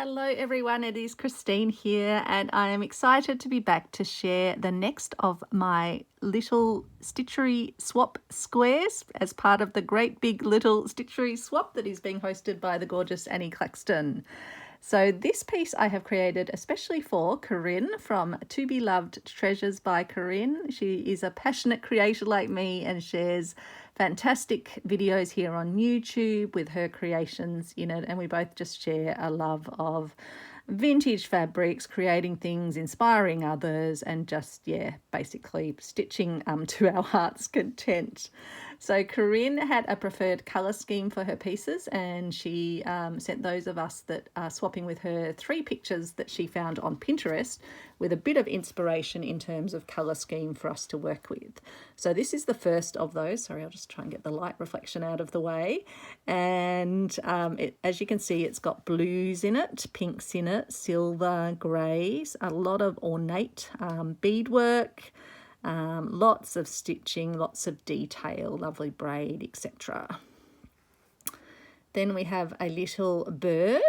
Hello everyone, it is Christine here and I am excited to be back to share the next of my little Stitchery swap squares as part of the great big little Stitchery swap that is being hosted by the gorgeous Annie Claxton. So this piece I have created especially for Corrine from To Be Loved Treasures by Corrine. She is a passionate creator like me and shares fantastic videos here on YouTube with her creations in it, and we both just share a love of vintage fabrics, creating things, inspiring others, and just, yeah, basically stitching to our heart's content. So Corrine had a preferred colour scheme for her pieces, and she sent those of us that are swapping with her 3 pictures that she found on Pinterest with a bit of inspiration in terms of colour scheme for us to work with. So this is the first of those. Sorry, I'll just try and get the light reflection out of the way. And as you can see, it's got blues in it, pinks in it, silver, greys, a lot of ornate beadwork, lots of stitching, lots of detail, lovely braid, etc. Then we have a little bird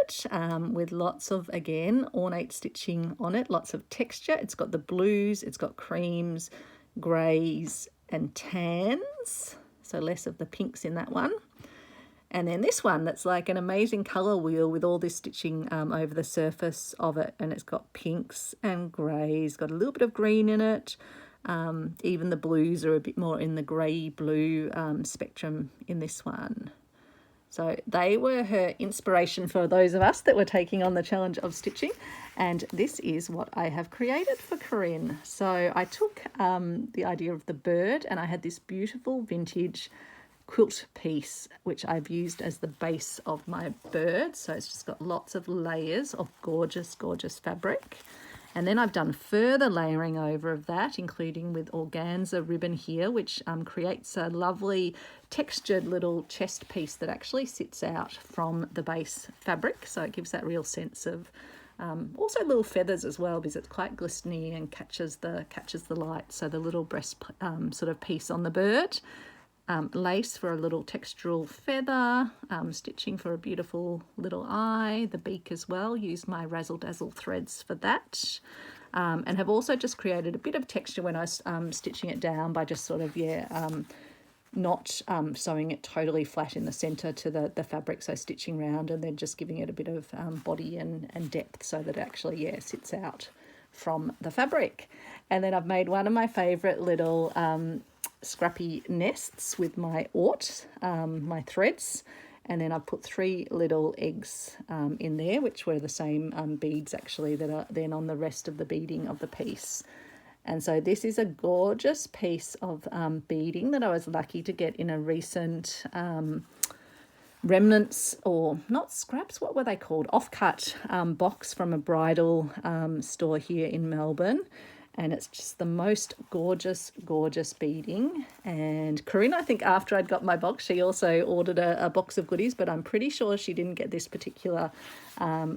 with lots of, again, ornate stitching on it, lots of texture. It's got the blues, it's got creams, greys and tans, so less of the pinks in that one. And then this one that's like an amazing colour wheel with all this stitching over the surface of it, and it's got pinks and greys, got a little bit of green in it. Even the blues are a bit more in the grey-blue spectrum in this one. So they were her inspiration for those of us that were taking on the challenge of stitching, and this is what I have created for Corrine. So I took the idea of the bird, and I had this beautiful vintage quilt piece which I've used as the base of my bird. So it's just got lots of layers of gorgeous fabric. And then I've done further layering over of that, including with organza ribbon here, which creates a lovely textured little chest piece that actually sits out from the base fabric. So it gives that real sense of also little feathers as well, because it's quite glistening and catches the light. So the little breast sort of piece on the bird. Lace for a little textural feather, stitching for a beautiful little eye, the beak as well, used my razzle dazzle threads for that, and have also just created a bit of texture when I was stitching it down by just sort of, not sewing it totally flat in the centre to the fabric, so stitching round and then just giving it a bit of body and depth so that it actually, sits out from the fabric. And then I've made one of my favourite little scrappy nests with my my threads, and then I put 3 little eggs in there, which were the same beads actually that are then on the rest of the beading of the piece. And so this is a gorgeous piece of beading that I was lucky to get in a recent remnants, or not scraps, what were they called, offcut box from a bridal store here in Melbourne. And it's just the most gorgeous beading. And Corrine, I think after I'd got my box, she also ordered a box of goodies, but I'm pretty sure she didn't get this particular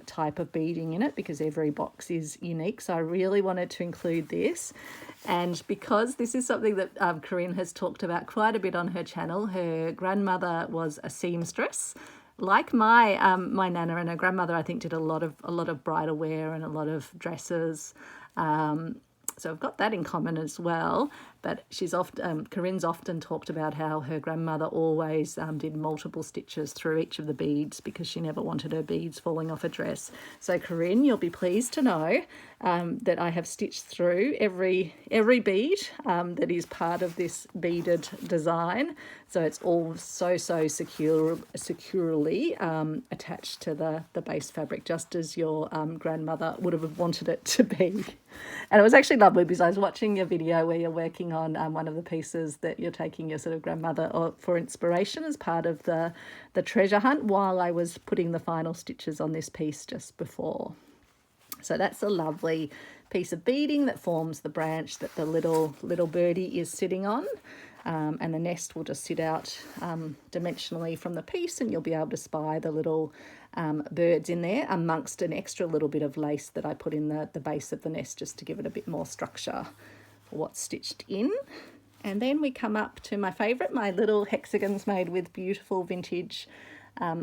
type of beading in it because every box is unique. So I really wanted to include this. And because this is something that Corrine has talked about quite a bit on her channel, her grandmother was a seamstress. Like my my nana, and her grandmother, I think, did a lot of bridal wear and a lot of dresses. So I've got that in common as well, but Corrine's often talked about how her grandmother always did multiple stitches through each of the beads because she never wanted her beads falling off a dress. So Corrine, you'll be pleased to know that I have stitched through every bead that is part of this beaded design. So it's all so securely attached to the base fabric, just as your grandmother would have wanted it to be. And it was actually lovely because I was watching your video where you're working on one of the pieces that you're taking your sort of grandmother for inspiration as part of the treasure hunt, while I was putting the final stitches on this piece just before. So that's a lovely piece of beading that forms the branch that the little birdie is sitting on. And the nest will just sit out dimensionally from the piece, and you'll be able to spy the little birds in there amongst an extra little bit of lace that I put in the base of the nest just to give it a bit more structure for what's stitched in. And then we come up to my favourite, my little hexagons made with beautiful vintage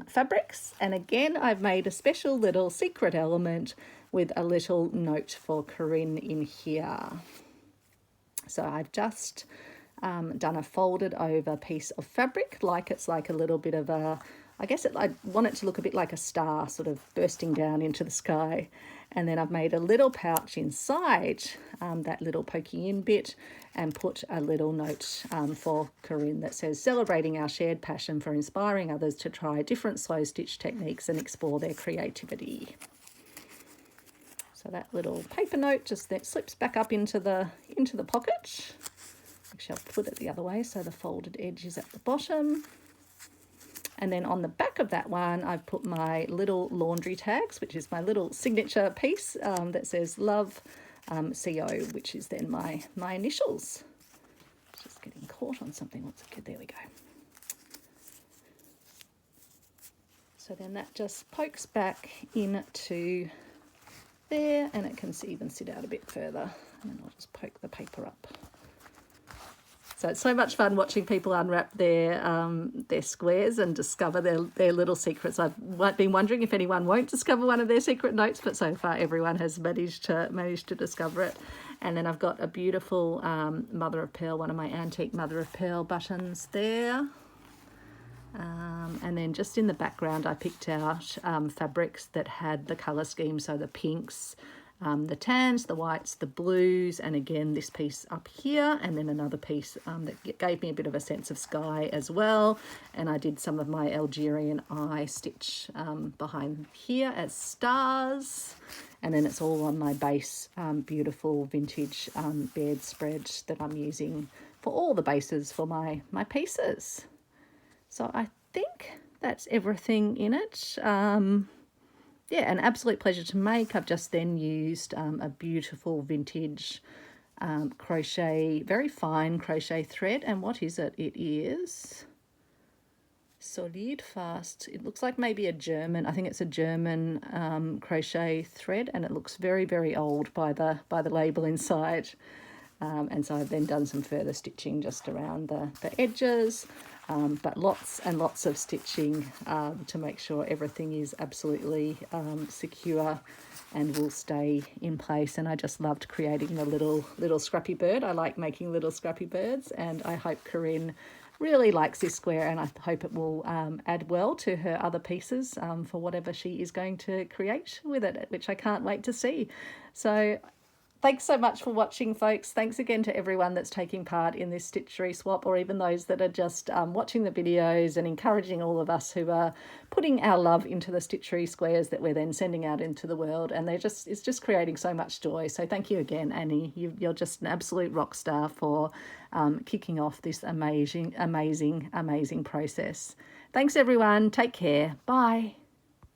fabrics. And again, I've made a special little secret element with a little note for Corrine in here. So I've just done a folded over piece of fabric, like it's like a little bit of a, I want it to look a bit like a star sort of bursting down into the sky. And then I've made a little pouch inside that little pokey in bit and put a little note for Corrine that says, celebrating our shared passion for inspiring others to try different slow stitch techniques and explore their creativity. So that little paper note just then slips back up into the pocket. Actually, I'll put it the other way so the folded edge is at the bottom. And then on the back of that one, I've put my little laundry tags, which is my little signature piece that says Love CO, which is then my initials. Just getting caught on something. What's it? There we go. So then that just pokes back into there, and it can even sit out a bit further. And then I'll just poke the paper up. So it's so much fun watching people unwrap their squares and discover their little secrets. I've been wondering if anyone won't discover one of their secret notes, but so far everyone has managed to discover it. And then I've got a beautiful mother of pearl, one of my antique mother of pearl buttons there. And then just in the background I picked out fabrics that had the colour scheme, so the pinks, the tans, the whites, the blues, and again this piece up here, and then another piece that gave me a bit of a sense of sky as well. And I did some of my Algerian eye stitch behind here as stars, and then it's all on my base beautiful vintage bedspread that I'm using for all the bases for my pieces. So I think that's everything in it. Yeah, an absolute pleasure to make. I've just then used a beautiful vintage crochet, very fine crochet thread. And what is it? It is Solid Fast. It looks like maybe a German, I think it's a German crochet thread, and it looks very, very old by the label inside. And so I've then done some further stitching just around the edges, but lots and lots of stitching to make sure everything is absolutely secure and will stay in place. And I just loved creating the little scrappy bird. I like making little scrappy birds, and I hope Corrine really likes this square, and I hope it will add well to her other pieces for whatever she is going to create with it, which I can't wait to see. So thanks so much for watching, folks. Thanks again to everyone that's taking part in this Stitchery swap, or even those that are just watching the videos and encouraging all of us who are putting our love into the Stitchery squares that we're then sending out into the world. And it's just creating so much joy. So thank you again, Annie. You're just an absolute rock star for kicking off this amazing process. Thanks, everyone. Take care. Bye.